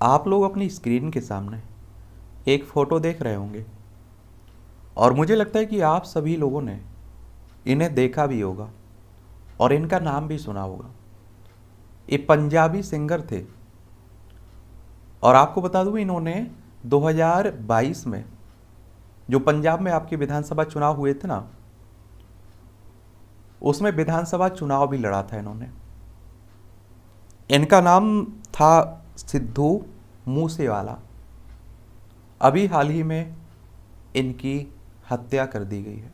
आप लोग अपनी स्क्रीन के सामने एक फ़ोटो देख रहे होंगे और मुझे लगता है कि आप सभी लोगों ने इन्हें देखा भी होगा और इनका नाम भी सुना होगा। ये पंजाबी सिंगर थे और आपको बता दूं इन्होंने 2022 में जो पंजाब में आपके विधानसभा चुनाव हुए थे ना, उसमें विधानसभा चुनाव भी लड़ा था इन्होंने। इनका नाम था सिद्धू मूसेवाला। अभी हाल ही में इनकी हत्या कर दी गई है।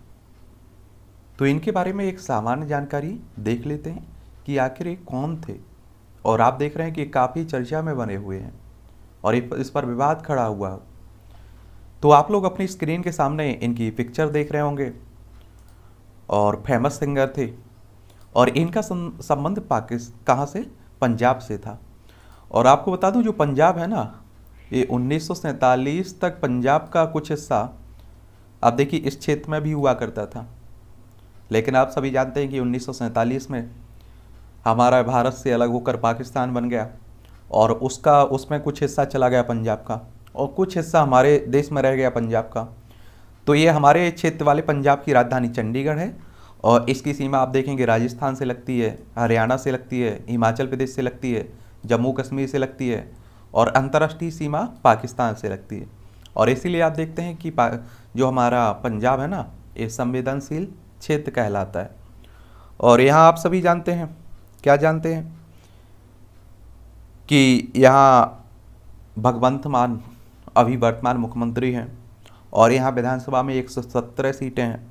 तो इनके बारे में एक सामान्य जानकारी देख लेते हैं कि आखिर ये कौन थे। और आप देख रहे हैं कि काफ़ी चर्चा में बने हुए हैं और इस पर विवाद खड़ा हुआ है। तो आप लोग अपनी स्क्रीन के सामने इनकी पिक्चर देख रहे होंगे और फेमस सिंगर थे और इनका संबंध कहाँ से? पंजाब से था। और आपको बता दूं जो पंजाब है ना, ये 1947 तक पंजाब का कुछ हिस्सा, आप देखिए, इस क्षेत्र में भी हुआ करता था। लेकिन आप सभी जानते हैं कि 1947 में हमारा भारत से अलग होकर पाकिस्तान बन गया और उसमें कुछ हिस्सा चला गया पंजाब का और कुछ हिस्सा हमारे देश में रह गया पंजाब का। तो ये हमारे क्षेत्र वाले पंजाब की राजधानी चंडीगढ़ है और इसकी सीमा आप देखेंगे राजस्थान से लगती है, हरियाणा से लगती है, हिमाचल प्रदेश से लगती है, जम्मू कश्मीर से लगती है और अंतर्राष्ट्रीय सीमा पाकिस्तान से लगती है। और इसीलिए आप देखते हैं कि जो हमारा पंजाब है ना, ये संवेदनशील क्षेत्र कहलाता है। और यहाँ आप सभी जानते हैं, क्या जानते हैं कि यहाँ भगवंत मान अभी वर्तमान मुख्यमंत्री हैं और यहाँ विधानसभा में 117 सीटें हैं,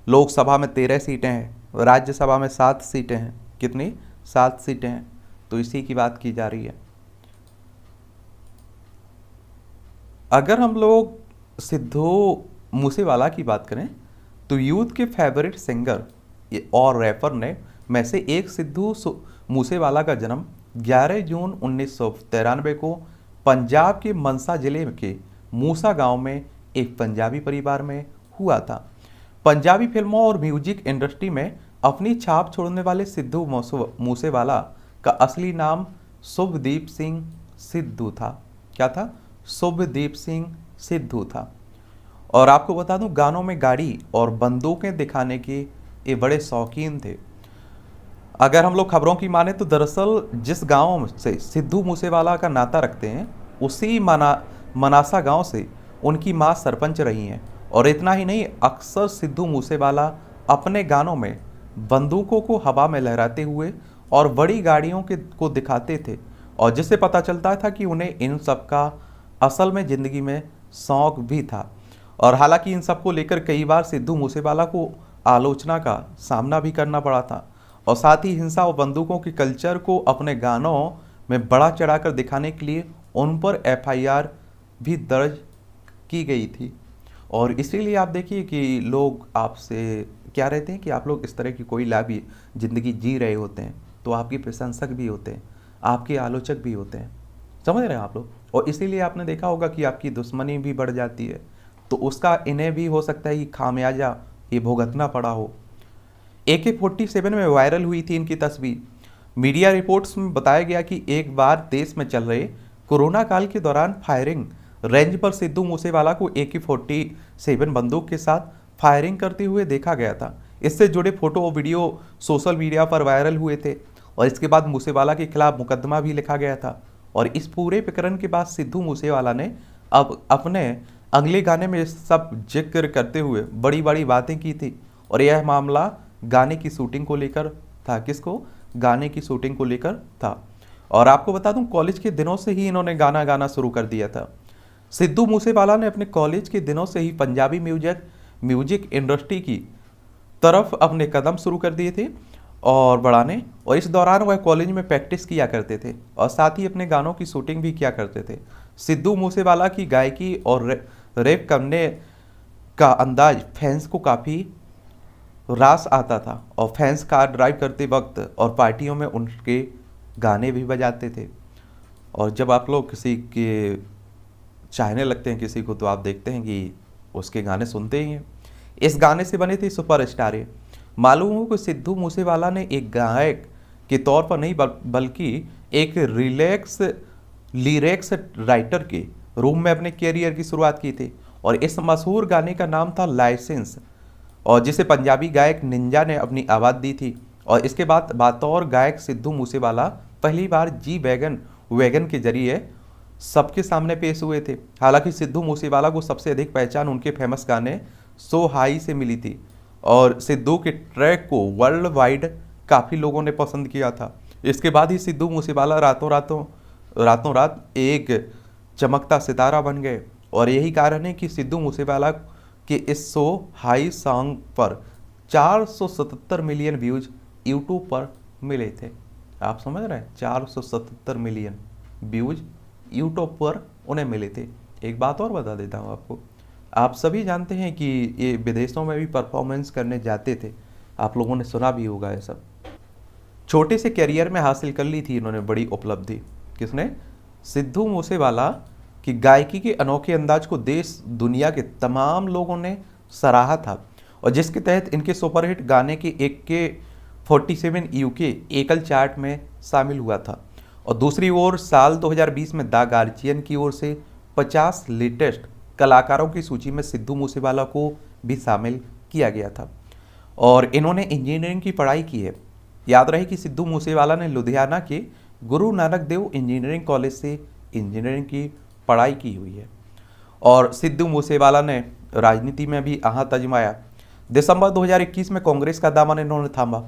लोकसभा में 13 सीटें हैं, राज्यसभा में 7 सीटें हैं। कितनी? 7 सीटें हैं। तो इसी की बात की जा रही है। अगर हम लोग सिद्धू मूसेवाला की बात करें तो यूथ के फेवरेट सिंगर और रैपर ने में से एक सिद्धू मूसेवाला का जन्म 11 जून 1993 को पंजाब के मनसा जिले के मूसा गांव में एक पंजाबी परिवार में हुआ था। पंजाबी फिल्मों और म्यूजिक इंडस्ट्री में अपनी छाप छोड़ने वाले सिद्धू मूसेवाला का असली नाम शुभदीप सिंह सिद्धू था। क्या था? शुभदीप सिंह सिद्धू था। और आपको बता दूं, गानों में गाड़ी और बंदूकें दिखाने के ये बड़े शौकीन थे। अगर हम लोग खबरों की माने तो दरअसल जिस गांव से सिद्धू मूसेवाला का नाता रखते हैं, उसी मनासा गांव से उनकी मां सरपंच रही हैं। और इतना ही नहीं, अक्सर सिद्धू मूसेवाला अपने गानों में बंदूकों को हवा में लहराते हुए और बड़ी गाड़ियों को दिखाते थे, और जिससे पता चलता था कि उन्हें इन सब का असल में ज़िंदगी में शौक भी था। और हालांकि इन सब को लेकर कई बार सिद्धू मूसेवाला को आलोचना का सामना भी करना पड़ा था और साथ ही हिंसा और बंदूकों के कल्चर को अपने गानों में बढ़ा चढ़ाकर दिखाने के लिए उन पर एफआईआर भी दर्ज की गई थी। और इसीलिए आप देखिए कि लोग आपसे क्या रहते हैं कि आप लोग इस तरह की कोई लाभी ज़िंदगी जी रहे होते हैं तो आपकी प्रशंसक भी होते हैं, आपके आलोचक भी होते हैं। समझ रहे हैं आप लोग? और इसीलिए आपने देखा होगा कि आपकी दुश्मनी भी बढ़ जाती है, तो उसका इन्हें भी हो सकता है कि खामियाजा ये भुगतना पड़ा हो। AK-47 में वायरल हुई थी इनकी तस्वीर। मीडिया रिपोर्ट्स में बताया गया कि एक बार देश में चल रहे कोरोना काल के दौरान फायरिंग रेंज पर सिद्धू मूसेवाला को AK-47 बंदूक के साथ फायरिंग करते हुए देखा गया था। इससे जुड़े फोटो और वीडियो सोशल मीडिया पर वायरल हुए थे और इसके बाद मूसेवाला के खिलाफ मुकदमा भी लिखा गया था। और इस पूरे प्रकरण के बाद सिद्धू मूसेवाला ने अब अपने अगले गाने में सब जिक्र करते हुए बड़ी बड़ी बातें की थी। और यह मामला गाने की शूटिंग को लेकर था। किसको? गाने की शूटिंग को लेकर था। और आपको बता दूं, कॉलेज के दिनों से ही इन्होंने गाना गाना शुरू कर दिया था। सिद्धू मूसेवाला ने अपने कॉलेज के दिनों से ही पंजाबी म्यूजिक इंडस्ट्री की तरफ अपने कदम शुरू कर दिए थे और बढ़ाने। और इस दौरान वह कॉलेज में प्रैक्टिस किया करते थे और साथ ही अपने गानों की शूटिंग भी किया करते थे। सिद्धू मूसेवाला की गायकी और रैप करने का अंदाज फैंस को काफ़ी रास आता था और फैंस कार ड्राइव करते वक्त और पार्टियों में उनके गाने भी बजाते थे। और जब आप लोग किसी के चाहने लगते हैं किसी को, तो आप देखते हैं कि उसके गाने सुनते ही हैं। इस गाने से बने थे सुपरस्टार। मालूम हो कि सिद्धू मूसेवाला ने एक गायक के तौर पर नहीं बल्कि एक रिलैक्स लिरिक्स राइटर के रूम में अपने कैरियर की शुरुआत की थी। और इस मशहूर गाने का नाम था लाइसेंस, और जिसे पंजाबी गायक निंजा ने अपनी आवाज़ दी थी। और इसके बाद बतौर गायक सिद्धू मूसेवाला पहली बार जी वैगन वैगन के जरिए सबके सामने पेश हुए थे। हालांकि सिद्धू मूसेवाला को सबसे अधिक पहचान उनके फेमस गाने सो हाई से मिली थी, और सिद्धू के ट्रैक को वर्ल्ड वाइड काफ़ी लोगों ने पसंद किया था। इसके बाद ही सिद्धू मूसेवाला रातों रात एक चमकता सितारा बन गए। और यही कारण है कि सिद्धू मूसेवाला के इस सो हाई सॉन्ग पर 477 मिलियन व्यूज यूट्यूब पर मिले थे। आप समझ रहे हैं, 477 मिलियन व्यूज यूट्यूब पर उन्हें मिले थे। एक बात और बता देता हूँ आपको, आप सभी जानते हैं कि ये विदेशों में भी परफॉर्मेंस करने जाते थे, आप लोगों ने सुना भी होगा ये सब। छोटे से करियर में हासिल कर ली थी इन्होंने बड़ी उपलब्धि। किसने? सिद्धू मूसेवाला की गायकी के अनोखे अंदाज को देश दुनिया के तमाम लोगों ने सराहा था, और जिसके तहत इनके सुपरहिट गाने के एक के 47 यूके एकल चार्ट में शामिल हुआ था। और दूसरी ओर साल 2020 में द गार्जियन की ओर से 50 लेटेस्ट कलाकारों की सूची में सिद्धू मूसेवाला को भी शामिल किया गया था। और इन्होंने इंजीनियरिंग की पढ़ाई की है। याद रहे कि सिद्धू मूसेवाला ने लुधियाना के गुरु नानक देव इंजीनियरिंग कॉलेज से इंजीनियरिंग की पढ़ाई की हुई है। और सिद्धू मूसेवाला ने राजनीति में भी आहत आजमाया। दिसंबर 2021 में कांग्रेस का दामन इन्होंने थामा,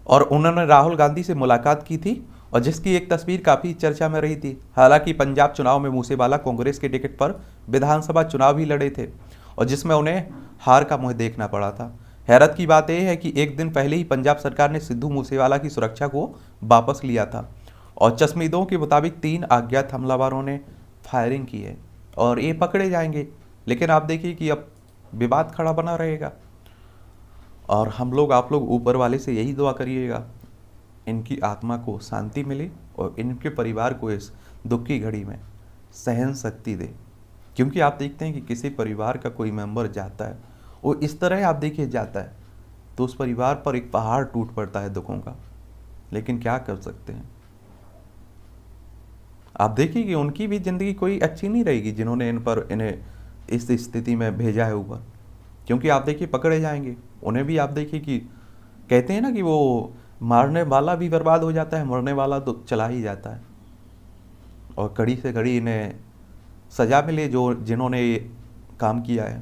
और उन्होंने राहुल गांधी से मुलाकात की थी, और जिसकी एक तस्वीर काफ़ी चर्चा में रही थी। हालांकि पंजाब चुनाव में मूसेवाला कांग्रेस के टिकट पर विधानसभा चुनाव भी लड़े थे, और जिसमें उन्हें हार का मुंह देखना पड़ा था। हैरत की बात यह है कि एक दिन पहले ही पंजाब सरकार ने सिद्धू मूसेवाला की सुरक्षा को वापस लिया था, और चश्मिदों के मुताबिक 3 अज्ञात हमलावरों ने फायरिंग की है, और ये पकड़े जाएंगे। लेकिन आप देखिए कि अब विवाद खड़ा बना रहेगा, और हम लोग आप लोग ऊपर वाले से यही दुआ करिएगा इनकी आत्मा को शांति मिले, और इनके परिवार को इस दुख की घड़ी में सहन शक्ति दे। क्योंकि आप देखते हैं कि किसी परिवार का कोई मेंबर जाता है, वो इस तरह आप देखिए जाता है, तो उस परिवार पर एक पहाड़ टूट पड़ता है दुखों का। लेकिन क्या कर सकते हैं, आप देखिए कि उनकी भी ज़िंदगी कोई अच्छी नहीं रहेगी जिन्होंने इन्हें इस स्थिति में भेजा है ऊपर। क्योंकि आप देखिए पकड़े जाएंगे, उन्हें भी आप देखिए कि कहते हैं ना कि वो मारने वाला भी बर्बाद हो जाता है, मरने वाला तो चला ही जाता है। और कड़ी से कड़ी इन्हें सज़ा मिले जो जिन्होंने ये काम किया है।